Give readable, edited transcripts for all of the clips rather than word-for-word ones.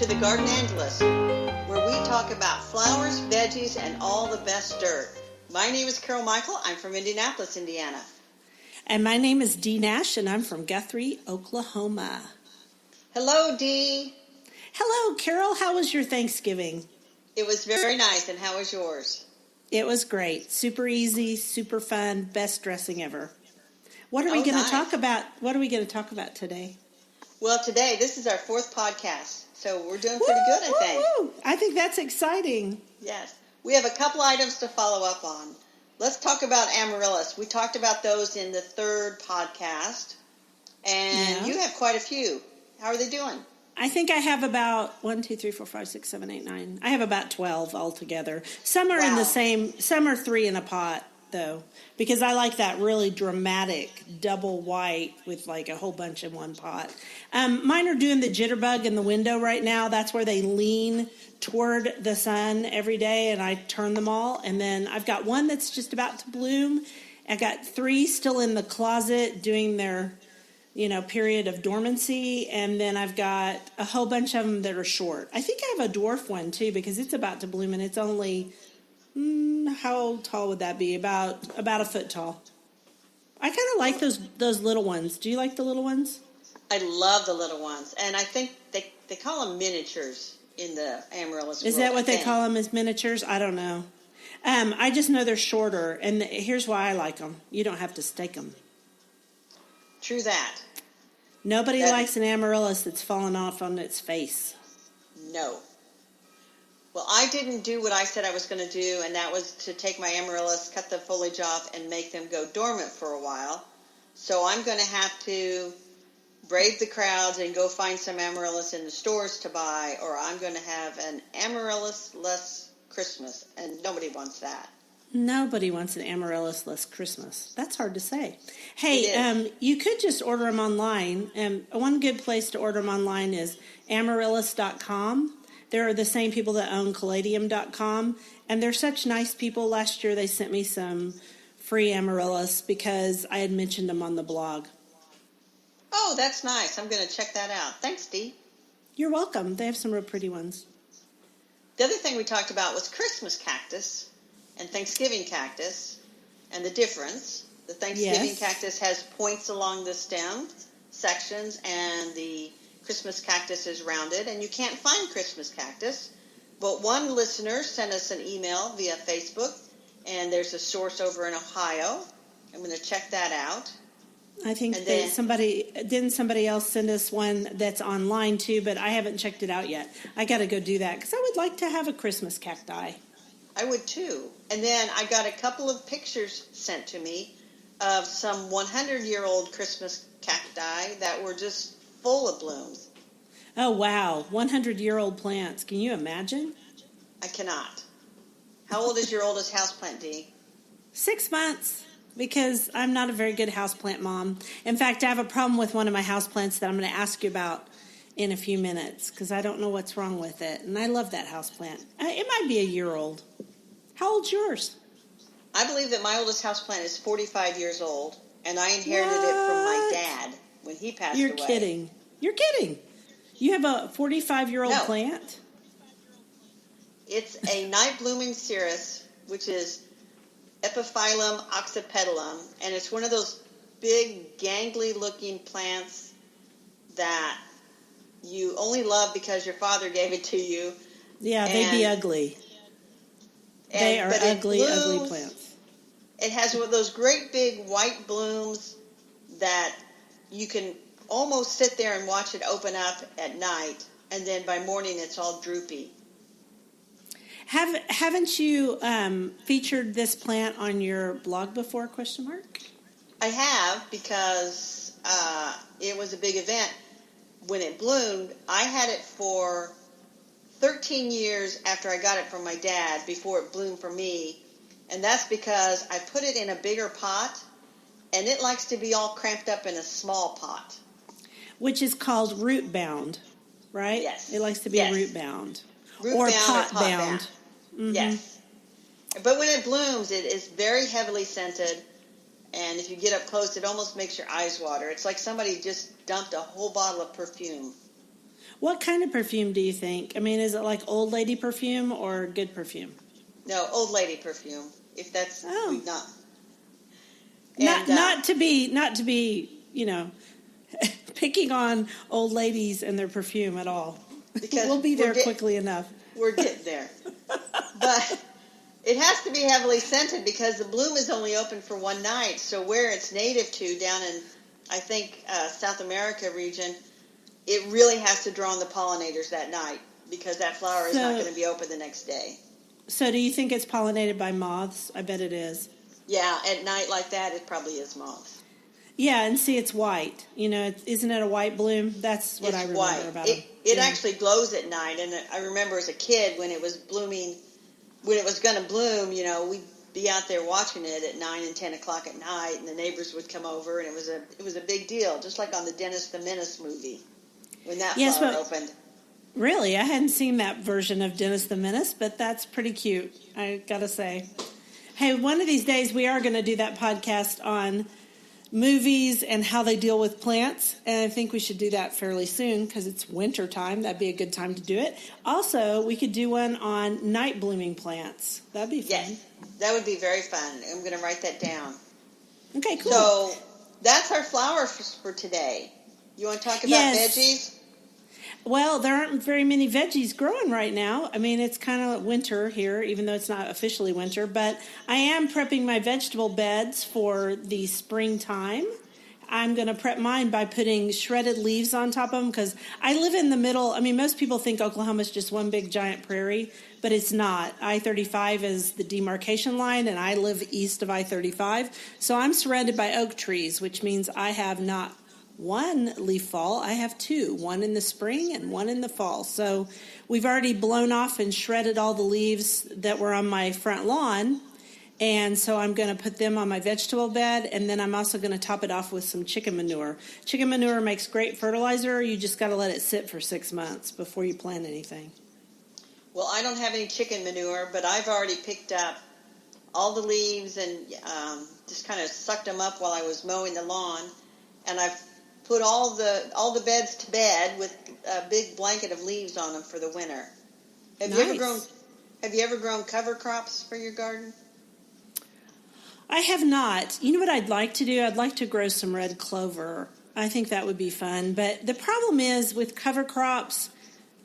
to the Gardenangelists, where we talk about flowers, veggies, and all the best dirt. My name is Carol Michael. I'm from Indianapolis, Indiana. And my name is Dee Nash, and I'm from Guthrie, Oklahoma. Hello, Dee. Hello, Carol. How was your Thanksgiving? It was very nice, and how was yours? It was great. Super easy, super fun, best dressing ever. What are we going to talk about? What are we going to talk about today? Well, today, this is our fourth podcast, so we're doing pretty good, I think. I think that's exciting. Yes. We have a couple items to follow up on. Let's talk about amaryllis. We talked about those in the third podcast, and you have quite a few. How are they doing? I think I have about 1, 2, 3, 4, 5, 6, 7, 8, 9. I have about 12 altogether. Some are in the same, some are 3 in a pot, though, because I like that really dramatic double white with like a whole bunch in one pot. Mine are doing the jitterbug in the window right now. That's where they lean toward the sun every day, and I turn them all. And then I've got one that's just about to bloom. I got 3 still in the closet doing their period of dormancy, and then I've got a whole bunch of them that are short. I think I have a dwarf one too because it's about to bloom, and it's only how tall would that be? About a foot tall. I kind of like those little ones. Do you like the little ones? I love the little ones, and I think they call them miniatures in the amaryllis world. Is that what they call them, as miniatures? I don't know. I just know they're shorter, and here's why I like them. You don't have to stake them. True that. Nobody likes an amaryllis that's fallen off on its face. No. Well, I didn't do what I said I was going to do, and that was to take my amaryllis, cut the foliage off, and make them go dormant for a while. So I'm going to have to brave the crowds and go find some amaryllis in the stores to buy, or I'm going to have an amaryllis-less Christmas, and nobody wants that. Nobody wants an amaryllis-less Christmas. That's hard to say. Hey, you could just order them online. One good place to order them online is amaryllis.com. They're the same people that own caladium.com, and they're such nice people. Last year they sent me some free amaryllis because I had mentioned them on the blog. Oh, that's nice. I'm going to check that out. Thanks, Dee. You're welcome. They have some real pretty ones. The other thing we talked about was Christmas cactus and Thanksgiving cactus, and the difference. The Thanksgiving cactus has points along the stem sections, and the Christmas cactus is rounded, and you can't find Christmas cactus. But one listener sent us an email via Facebook, and there's a source over in Ohio. I'm going to check that out. I think somebody else send us one that's online too, but I haven't checked it out yet. I got to go do that because I would like to have a Christmas cacti. I would too. And then I got a couple of pictures sent to me of some 100-year-old Christmas cacti that were just full of blooms. Oh, wow. 100-year-old plants. Can you imagine? I cannot. How old is your oldest houseplant, Dee? 6 months, because I'm not a very good houseplant mom. In fact, I have a problem with one of my houseplants that I'm going to ask you about in a few minutes, because I don't know what's wrong with it. And I love that houseplant. It might be a year old. How old's yours? I believe that my oldest houseplant is 45 years old, and I inherited it from my dad when he passed away. You're kidding. You're kidding. You have a 45-year-old plant? It's a night-blooming cereus, which is Epiphyllum oxypetalum, and it's one of those big, gangly-looking plants that you only love because your father gave it to you. Yeah, they'd be ugly. They are ugly plants. It has one of those great big white blooms that you can almost sit there and watch it open up at night, and then by morning it's all droopy. Haven't you featured this plant on your blog before, ? I have, because it was a big event. When it bloomed, I had it for 13 years after I got it from my dad before it bloomed for me. And that's because I put it in a bigger pot, and it likes to be all cramped up in a small pot. Which is called root bound, right? Yes. It likes to be root bound. Or pot bound. Mm-hmm. Yes. But when it blooms, it is very heavily scented. And if you get up close, it almost makes your eyes water. It's like somebody just dumped a whole bottle of perfume. What kind of perfume do you think? I mean, is it like old lady perfume or good perfume? No, old lady perfume. If that's not. And, not to be, picking on old ladies and their perfume at all. Because we'll be there quickly enough. We're getting there. But it has to be heavily scented because the bloom is only open for one night. So where it's native to down in, I think, South America region, it really has to draw on the pollinators that night because that flower is not going to be open the next day. So do you think it's pollinated by moths? I bet it is. Yeah, at night like that, it probably is moths. Yeah, and see, it's white. Isn't it a white bloom? That's what I remember white. about it. It actually glows at night, and I remember as a kid when it was blooming, when it was going to bloom, we'd be out there watching it at 9 and 10 o'clock at night, and the neighbors would come over, and it was a big deal, just like on the Dennis the Menace movie when that flower opened. Really, I hadn't seen that version of Dennis the Menace, but that's pretty cute, I gotta say. Hey, one of these days we are going to do that podcast on movies and how they deal with plants, and I think we should do that fairly soon because it's winter time. That'd be a good time to do it. Also, we could do one on night blooming plants. That'd be fun. Yes, that would be very fun. I'm going to write that down. Okay, cool. So that's our flowers for today. You want to talk about veggies? Well, there aren't very many veggies growing right now. I mean, it's kind of winter here, even though it's not officially winter. But I am prepping my vegetable beds for the springtime. I'm going to prep mine by putting shredded leaves on top of them because I live in the middle. I mean, most people think Oklahoma's just one big giant prairie, but it's not. I-35 is the demarcation line, and I live east of I-35. So I'm surrounded by oak trees, which means I have not one leaf fall. I have two, one in the spring and one in the fall. So we've already blown off and shredded all the leaves that were on my front lawn. And so I'm going to put them on my vegetable bed, and then I'm also going to top it off with some chicken manure. Chicken manure makes great fertilizer. You just got to let it sit for 6 months before you plant anything. Well, I don't have any chicken manure, but I've already picked up all the leaves and just kind of sucked them up while I was mowing the lawn. And I've put all the beds to bed with a big blanket of leaves on them for the winter. Have you ever grown cover crops for your garden? I have not. You know what I'd like to do? I'd like to grow some red clover. I think that would be fun. But the problem is with cover crops,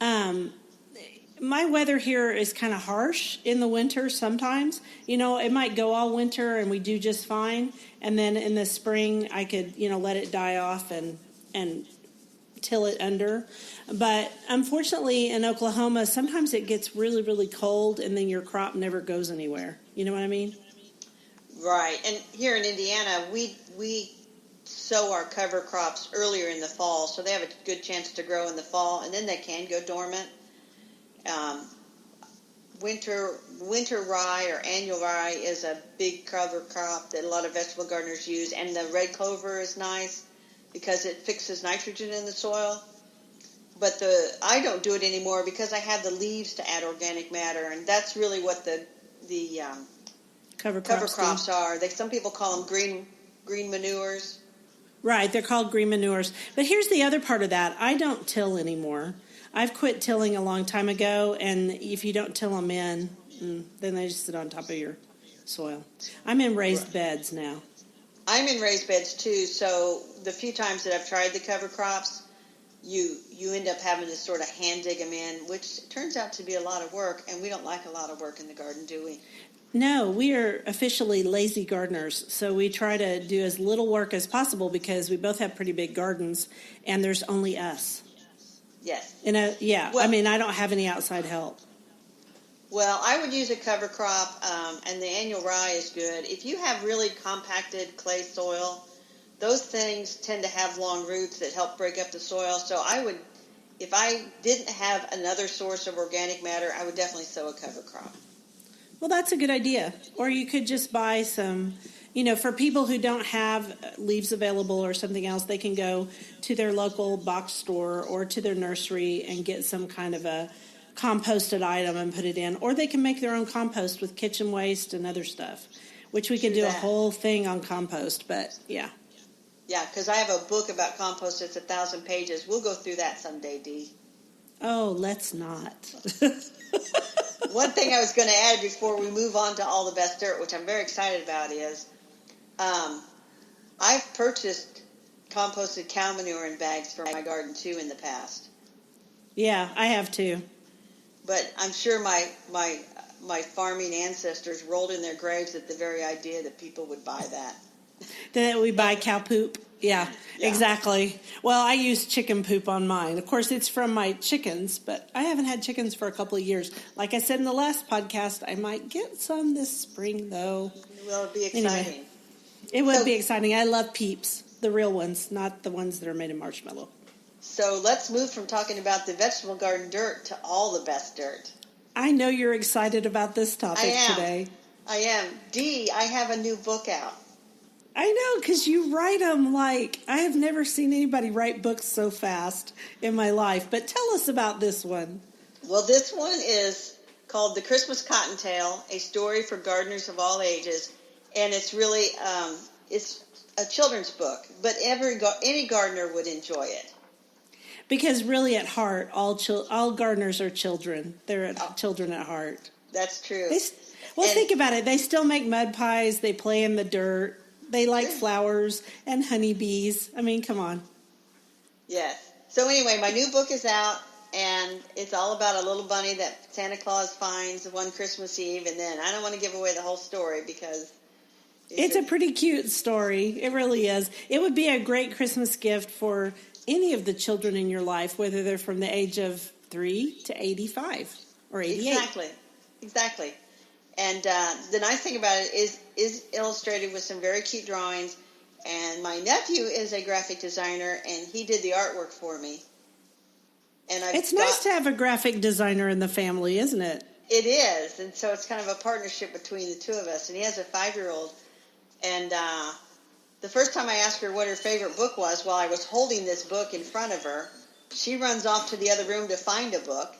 my weather here is kind of harsh in the winter sometimes. It might go all winter and we do just fine. And then in the spring, I could, let it die off and till it under. But unfortunately, in Oklahoma, sometimes it gets really, really cold and then your crop never goes anywhere. You know what I mean? Right. And here in Indiana, we sow our cover crops earlier in the fall, so they have a good chance to grow in the fall, and then they can go dormant. Winter rye or annual rye is a big cover crop that a lot of vegetable gardeners use, and the red clover is nice because it fixes nitrogen in the soil. But I don't do it anymore because I have the leaves to add organic matter, and that's really what the cover crops are. Some people call them green manures. Right, they're called green manures. But here's the other part of that. I don't till anymore. I've quit tilling a long time ago, and if you don't till them in, then they just sit on top of your soil. I'm in raised beds now. I'm in raised beds too, so the few times that I've tried the cover crops, you end up having to sort of hand dig them in, which turns out to be a lot of work, and we don't like a lot of work in the garden, do we? No, we are officially lazy gardeners, so we try to do as little work as possible because we both have pretty big gardens, and there's only us. Yes. Well, I mean, I don't have any outside help. Well, I would use a cover crop, and the annual rye is good. If you have really compacted clay soil, those things tend to have long roots that help break up the soil. So if I didn't have another source of organic matter, I would definitely sow a cover crop. Well, that's a good idea. Or you could just buy some, for people who don't have leaves available or something else, they can go to their local box store or to their nursery and get some kind of a composted item and put it in. Or they can make their own compost with kitchen waste and other stuff, which we could do a whole thing on compost, but yeah. Yeah, because I have a book about compost that's 1,000 pages. We'll go through that someday, Dee. Oh, let's not. One thing I was going to add before we move on to all the best dirt, which I'm very excited about, is I've purchased composted cow manure in bags for my garden too in the past. Yeah, I have too. But I'm sure my farming ancestors rolled in their graves at the very idea that people would buy that. That we buy cow poop. Yeah, Yeah. exactly. Well, I use chicken poop on mine. Of course, it's from my chickens, but I haven't had chickens for a couple of years. Like I said in the last podcast, I might get some this spring, though. Well, it'd be exciting. Anyway, it would be exciting. I love Peeps, the real ones, not the ones that are made of marshmallow. So let's move from talking about the vegetable garden dirt to all the best dirt. I know you're excited about this topic today. I am. Dee, I have a new book out. I know, because you write them like, I have never seen anybody write books so fast in my life. But tell us about this one. Well, this one is called The Christmas Cottontail, a story for gardeners of all ages. And it's really, it's a children's book, but any gardener would enjoy it. Because really at heart, all gardeners are children. They're children at heart. That's true. Think about it. They still make mud pies. They play in the dirt. They like flowers and honeybees. I mean, come on. Yes. So anyway, my new book is out, and it's all about a little bunny that Santa Claus finds one Christmas Eve, and then I don't want to give away the whole story because it's a pretty cute story. It really is. It would be a great Christmas gift for any of the children in your life, whether they're from the age of 3 to 85 or 88. Exactly. And the nice thing about it is illustrated with some very cute drawings. And my nephew is a graphic designer, and he did the artwork for me. And it's nice to have a graphic designer in the family, isn't it? It is. And so it's kind of a partnership between the two of us. And he has a 5-year-old. And the first time I asked her what her favorite book was, while I was holding this book in front of her, she runs off to the other room to find a book.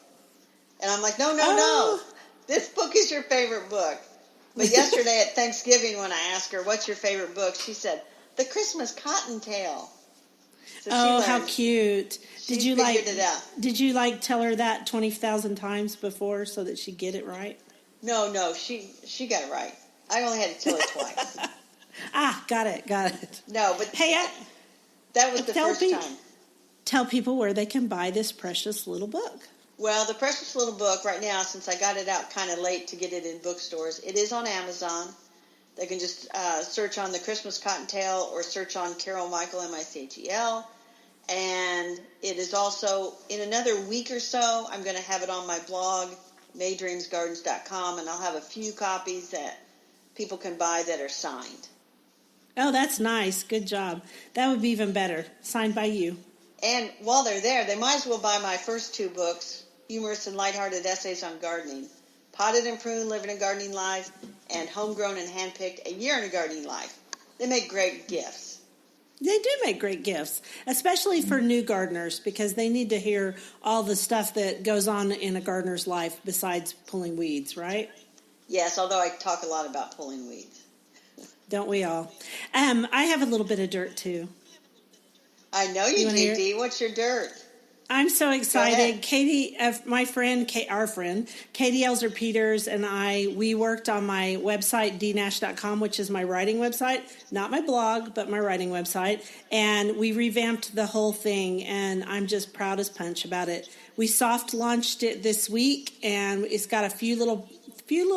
And I'm like, no. This book is your favorite book. But yesterday at Thanksgiving, when I asked her, what's your favorite book, she said, The Christmas Cottontail. So how cute. Did you it out. Did you tell her that 20,000 times before so that she'd get it right? No, she got it right. I only had to tell her twice. Got it. No, but hey, that was the first time. Tell people where they can buy this precious little book. Well, the precious little book right now, since I got it out kind of late to get it in bookstores, it is on Amazon. They can just search on The Christmas Cottontail or search on Carol Michael, M-I-C-H-E-L. And it is also, in another week or so, I'm going to have it on my blog, maydreamsgardens.com, and I'll have a few copies that people can buy that are signed. Oh, that's nice. Good job. That would be even better. Signed by you. And while they're there, they might as well buy my first 2 books, Humorous and Lighthearted Essays on Gardening, Potted and Pruned, Living a Gardening Life, and Homegrown and Handpicked, A Year in a Gardening Life. They make great gifts. They do make great gifts, especially for new gardeners, because they need to hear all the stuff that goes on in a gardener's life besides pulling weeds, right? Yes, although I talk a lot about pulling weeds. Don't we all? I have a little bit of dirt, too. I know you do, Dee. What's your dirt? I'm so excited. Katie, our friend, Katie Elzer Peters, and we worked on my website, dnash.com, which is my writing website. Not my blog, but my writing website. And we revamped the whole thing, and I'm just proud as punch about it. We soft launched it this week, and it's got a few little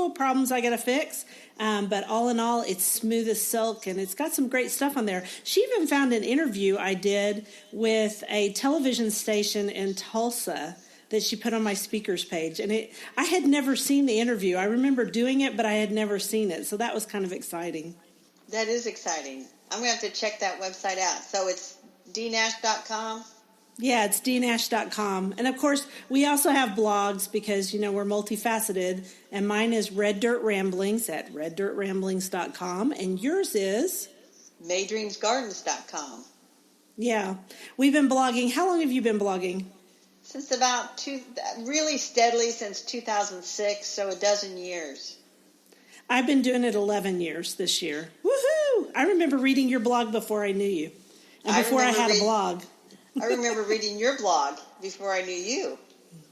problems I got to fix. But all in all, it's smooth as silk, and it's got some great stuff on there. She even found an interview I did with a television station in Tulsa that she put on my speakers page. And I had never seen the interview. I remember doing it, but I had never seen it. So that was kind of exciting. That is exciting. I'm going to have to check that website out. So it's dnash.com? Yeah, it's dnash.com. And, of course, we also have blogs because, we're multifaceted. And mine is Red Dirt Ramblings at reddirtramblings.com. And yours is? maydreamsgardens.com. Yeah. We've been blogging. How long have you been blogging? Since really steadily since 2006, so a dozen years. I've been doing it 11 years this year. Woohoo! I remember reading your blog before I knew you. And before I had a blog. I remember reading your blog before I knew you.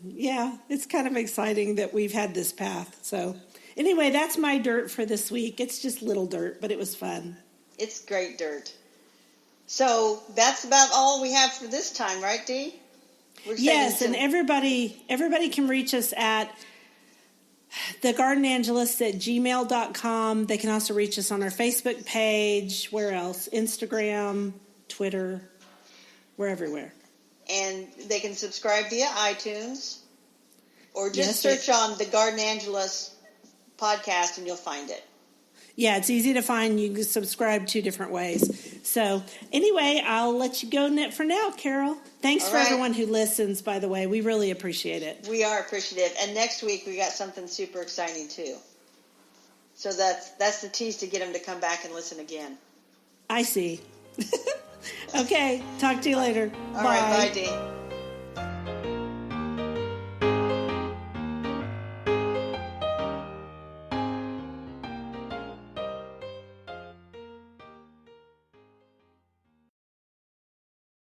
yeah, it's kind of exciting that we've had this path. So anyway, that's my dirt for this week. It's just little dirt, but it was fun. It's great dirt. So that's about all we have for this time, right, Dee? Yes, and everybody can reach us at thegardenangelists@gmail.com. They can also reach us on our Facebook page. Where else? Instagram, Twitter. We're everywhere. And they can subscribe via iTunes or just search on the Gardenangelists podcast and you'll find it. Yeah, it's easy to find. You can subscribe 2 different ways. So anyway, I'll let you go for now, Carol. Thanks for everyone who listens, by the way. We really appreciate it. We are appreciative. And next week we got something super exciting too. So that's the tease to get them to come back and listen again. I see. Okay, talk to you later. All right, bye, Dee.